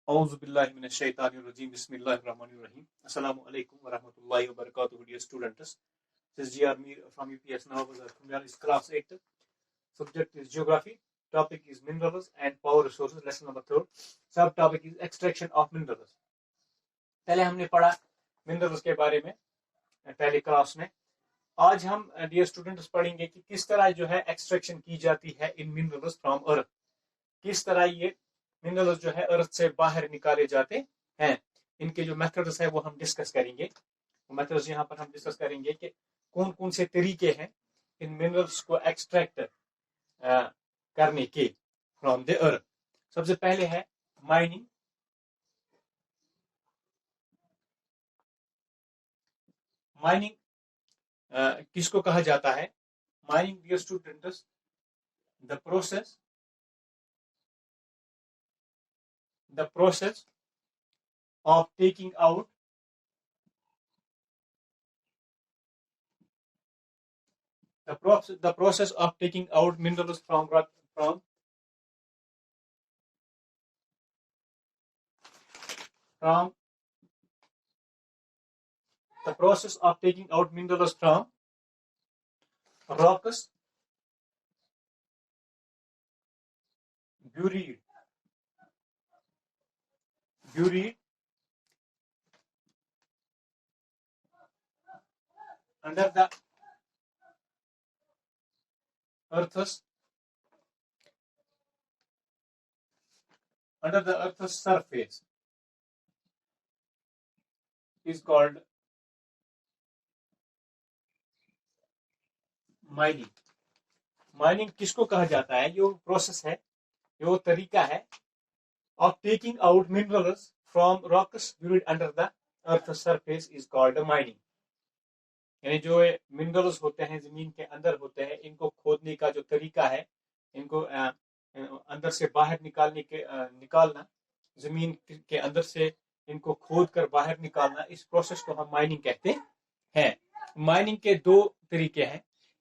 اعوذ باللہ من الشیطان الرجیم بسم اللہ الرحمن الرحیم السلام علیکم ورحمۃ اللہ وبرکاتہ. Dear students, this is GR Mir from UPS Nawabazar Kumyal. Is class 8. Subject is geography. Topic is minerals and power resources. Lesson number 3. Sub topic is extraction of minerals. پہلے ہم نے پڑھا minerals کے بارے میں پہلی کلاس میں. آج ہم ڈیئر اسٹوڈنٹس پڑھیں گے کہ کس طرح جو ہے ایکسٹریکشن کی جاتی ہے ان minerals from earth. کس طرح یہ منرلز جو ہے ارتھ سے باہر نکالے جاتے ہیں. ان کے جو میتھڈز ہے وہ ہم ڈسکس کریں گے. میتھڈز یہاں پر ہم ڈسکس کریں گے کہ کون کون سے طریقے ہیں ان منرلز کو ایکسٹریکٹ کرنے کے فرام دی ارتھ. سب سے پہلے ہے مائننگ. مائننگ کس کو کہا جاتا ہے؟ Mining dear students the process of taking out the process of taking out minerals from the process of taking out minerals from rocks buried under the earth's surface is called mining. Mining کس کو کہا جاتا ہے؟ یہ process ہے، یہ وہ طریقہ ہے of taking out minerals from rocks buried under the earth's surface is called mining. یعنی جو منرلز ہوتے ہیں زمین کے اندر ہوتے ہیں، ان کو کھودنے کا جو طریقہ ہے، ان کو اندر سے باہر نکالنا، زمین کے اندر سے ان کو کھود کر باہر نکالنا، اس پروسیس کو ہم مائننگ کہتے ہیں. مائننگ کے دو طریقے ہیں،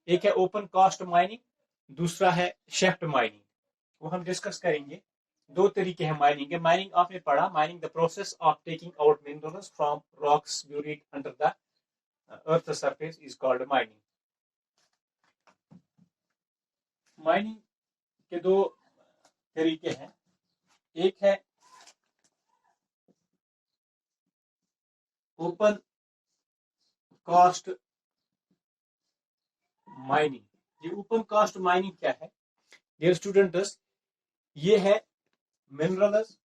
ایک ہے اوپن کاسٹ مائننگ، دوسرا ہے شیفٹ مائننگ. وہ ہم ڈسکس کریں گے. دو طریقے ہیں مائننگ کے. مائننگ آپ نے پڑھا، mining the process of taking out minerals from rocks buried under the earth surface is called mining. Mining کے دو طریقے ہیں. ایک ہے اوپن کاسٹ مائننگ. یہ اوپن کاسٹ مائننگ کیا ہے ڈیئر اسٹوڈنٹس؟ یہ ہے minerals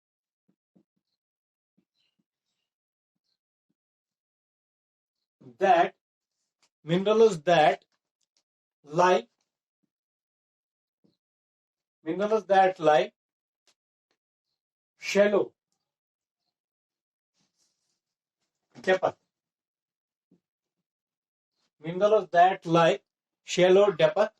that lie shallow depth. Minerals that lie shallow depth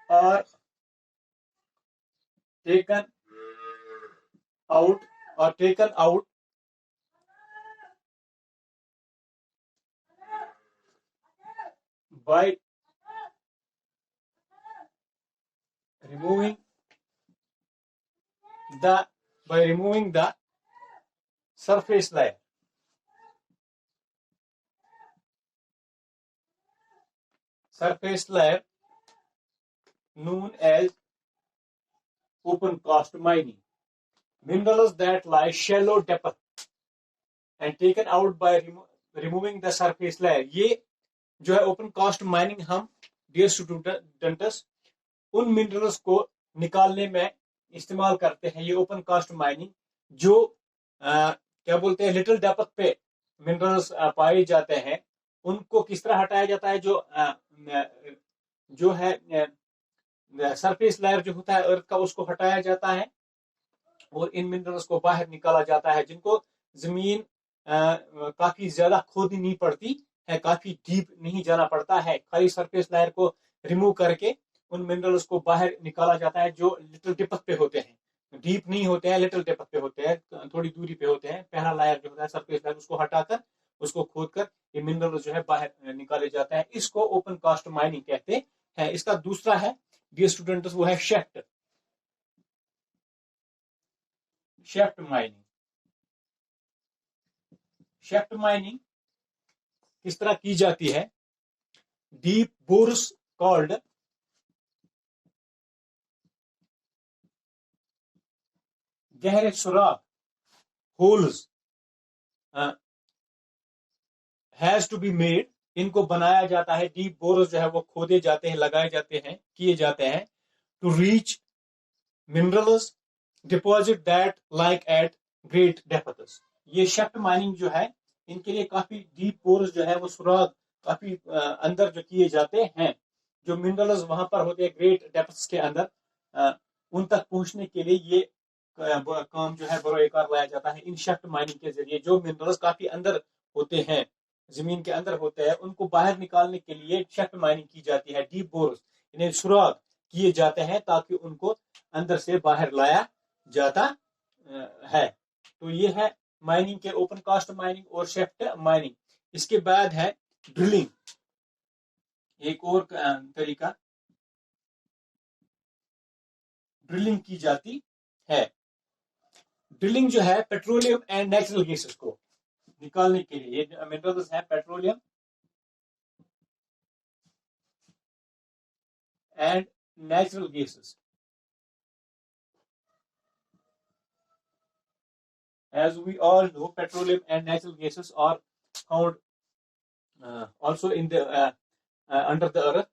are taken out by removing the surface layer. Known as open cast mining. Minerals that lie shallow depth and taken out by removing the surface layer. یہ جو ہے open cast mining ہم dear students ان minerals کو نکالنے میں استعمال کرتے ہیں. یہ اوپن کاسٹ مائننگ جو کیا بولتے ہیں لٹل ڈیپتھ پہ منرلز پائے جاتے ہیں، ان کو کس طرح ہٹایا جاتا ہے؟ جو ہے سرفیس لائر جو ہوتا ہے ارتھ کا، اس کو ہٹایا جاتا ہے اور ان منرلز کو باہر نکالا جاتا ہے، جن کو زمین کافی زیادہ کھودنی نہیں پڑتی ہے، کافی ڈیپ نہیں جانا پڑتا ہے. خالی سرفیس لائر کو ریموو کر کے ان منرلز کو باہر نکالا جاتا ہے جو لٹل ڈیپتھ پہ ہوتے ہیں، ڈیپ نہیں ہوتے ہیں، لٹل ڈیپتھ پہ ہوتے ہیں، تھوڑی دوری پہ ہوتے ہیں. پہلا لائر جو ہوتا ہے سرفیس لائر، اس کو ہٹا کر اس کو کھود کر یہ منرل جو ہے باہر نکالے جاتا ہے. اس کو اوپن کاسٹ مائننگ کہتے ہیں. اس کا دوسرا ہے ڈیئر اسٹوڈنٹس وہ ہے شیفٹ مائننگ. شیفٹ مائننگ کس طرح کی جاتی ہے؟ ڈیپ بورس کالڈ گہرے سوراخ holes has to be made, ان کو بنایا جاتا ہے. ڈیپ بورس جو ہے وہ کھودے جاتے ہیں، لگائے جاتے ہیں، کیے جاتے ہیں to reach minerals deposit that like at great depths. یہ شیفٹ مائننگ جو ہے ان کے لیے کافی ڈیپ بورس جو ہے وہ سوراخ کافی اندر جو کیے جاتے ہیں، جو منرلز وہاں پر ہوتے ہیں گریٹ ڈیپتھس کے اندر، ان تک پہنچنے کے لیے یہ کام جو ہے بروئے کار لایا جاتا ہے ان شیفٹ مائننگ کے ذریعے. جو منرلز کافی اندر ہوتے ہیں، زمین کے اندر ہوتے ہیں، ان کو باہر نکالنے کے لیے شیفٹ مائننگ کی جاتی ہے. ڈیپ بورس انہیں سوراخ کیے جاتے ہیں تاکہ ان کو اندر سے باہر لایا جاتا ہے. تو یہ ہے مائننگ کے اوپن کاسٹ مائننگ اور شیفٹ مائننگ. اس کے بعد ہے ڈرلنگ، ایک اور طریقہ ڈرلنگ کی جاتی ہے. ڈرلنگ جو ہے پیٹرولیم اینڈ نیچرل گیسز کو نکالنے کے لیے، یہ منرلز ہیں petroleum and natural gases. As we all know, petroleum and natural gases are found also in the under the earth.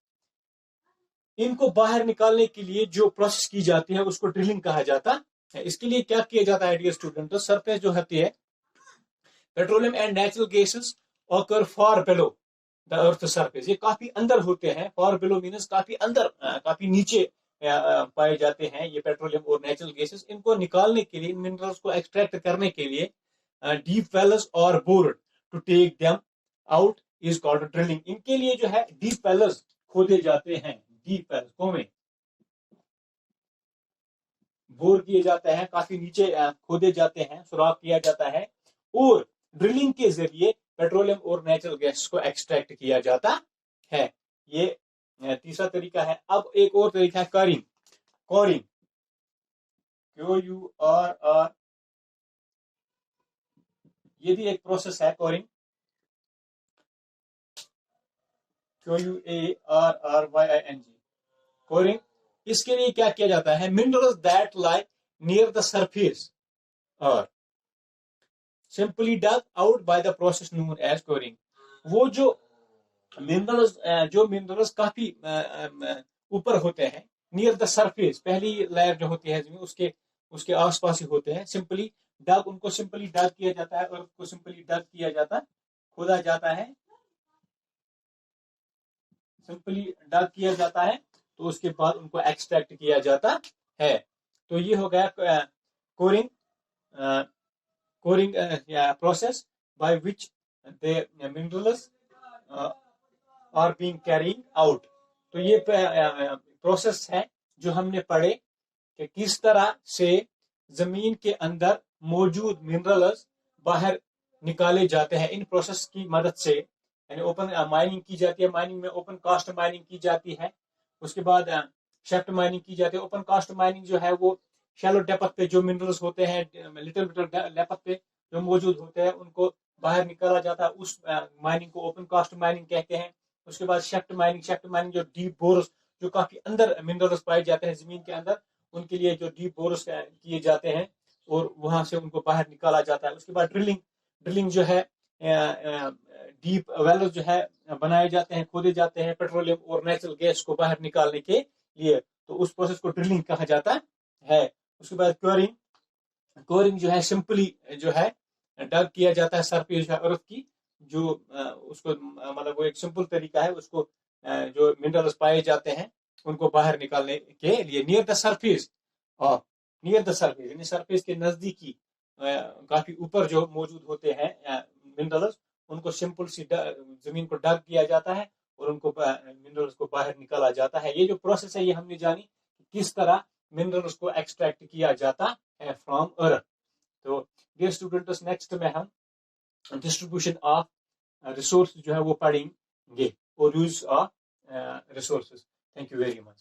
ان کو باہر نکالنے کے لیے جو پروسیس کی جاتی ہے اس کو ڈرلنگ کہا جاتا ہے. اس کے لیے کیا کیا جاتا ہے ڈیئر اسٹوڈنٹ؟ سرفیس جو ہوتی ہے petroleum and natural gases occur far below the earth surface. یہ کافی اندر ہوتے ہیں. far below means کافی اندر، کافی نیچے پائے جاتے ہیں یہ پیٹرولیم اور نیچرل گیسز. ان کو نکالنے کے لیے، منرلز کو ایکسٹریکٹ کرنے کے لیے ڈیپ ویلز اور bored to take them out is called drilling. ان کے لیے جو ہے ڈیپ ویلز کھودے جاتے ہیں. ڈیپ ویلز کنویں بور کیے جاتے ہیں، کافی نیچے کھودے جاتے ہیں، سوراخ کیا جاتا ہے، اور ڈرلنگ کے ذریعے پیٹرولیم اور نیچرل گیس کو ایکسٹریکٹ کیا جاتا ہے. یہ تیسرا طریقہ ہے. اب ایک اور طریقہ ہے کورنگ. کورنگ QURR، یہ بھی ایک پروسیس ہے. Covering QUARRYING. کورنگ اس کے لیے کیا کیا جاتا ہے؟ Minerals that lie near the surface are simply dig out by the process known as quarrying. وہ جو منرلز کافی اوپر ہوتے ہیں، نیئر دا سرفیس، پہلی لیئر جو ہوتی ہے اس کے آس پاس ہی ہوتے ہیں. سمپلی ڈگ، ان کو سمپلی ڈگ کیا جاتا ہے، اور اس کو سمپلی ڈگ کیا جاتا، کھودا جاتا ہے، سمپلی ڈگ کیا جاتا ہے، تو اس کے بعد ان کو ایکسٹریکٹ کیا جاتا ہے. تو یہ ہو گیا covering process by which the minerals are being carried out. تو یہ پروسیس ہے جو ہم نے پڑھے کہ کس طرح سے زمین کے اندر موجود منرلز باہر نکالے جاتے ہیں ان پروسیس کی مدد سے. یعنی اوپن مائننگ کی جاتی ہے. مائننگ میں اوپن کاسٹ مائننگ کی جاتی ہے. اس کے بعد شیفٹ مائننگ کی جاتی ہے. اوپن کاسٹ مائننگ جو ہے وہ شیلو ڈیپتھ پہ جو منرلز ہوتے ہیں، لٹل ڈیپتھ پہ جو موجود ہوتے ہیں، ان کو باہر نکالا جاتا ہے. اس مائننگ کو اوپن کاسٹ مائننگ کہتے ہیں. اس کے بعد شیفٹ مائننگ جو ڈیپ بورس، جو کافی اندر منرلز پائے جاتے ہیں زمین کے اندر، ان کے لیے جو ڈیپ بورس کیے جاتے ہیں اور وہاں سے ان کو باہر نکالا جاتا ہے. اس کے بعد ڈرلنگ جو ہے ڈیپ ویلز جو ہے بنائے جاتے ہیں، کھودے جاتے ہیں پیٹرولیم اور نیچرل گیس کو باہر نکالنے کے لیے. تو اس پروسیس کو ڈرلنگ کہا جاتا ہے. اس کے بعد کورنگ جو ہے سمپلی جو ہے ڈگ کیا جاتا ہے سرفیس ارتھ کی، جو اس کو مطلب وہ ایک سمپل طریقہ ہے. اس کو جو منرلز پائے جاتے ہیں ان کو باہر نکالنے کے لیے نیئر دا سرفیس یعنی سرفیس کے نزدیکی کافی اوپر جو موجود ہوتے ہیں منرلز، ان کو سمپل سی زمین کو ڈگ کیا جاتا ہے اور ان کو منرلز کو باہر نکالا جاتا ہے. یہ جو پروسیس ہے یہ ہم نے جانی کس طرح منرلز کو ایکسٹریکٹ کیا جاتا ہے فرام ارتھ. تو ڈیئر اسٹوڈنٹس، نیکسٹ میں ہم ڈسٹریبیوشن آف ریسورس جو ہے وہ پڑھیں گے اور use of resources. Thank you very much.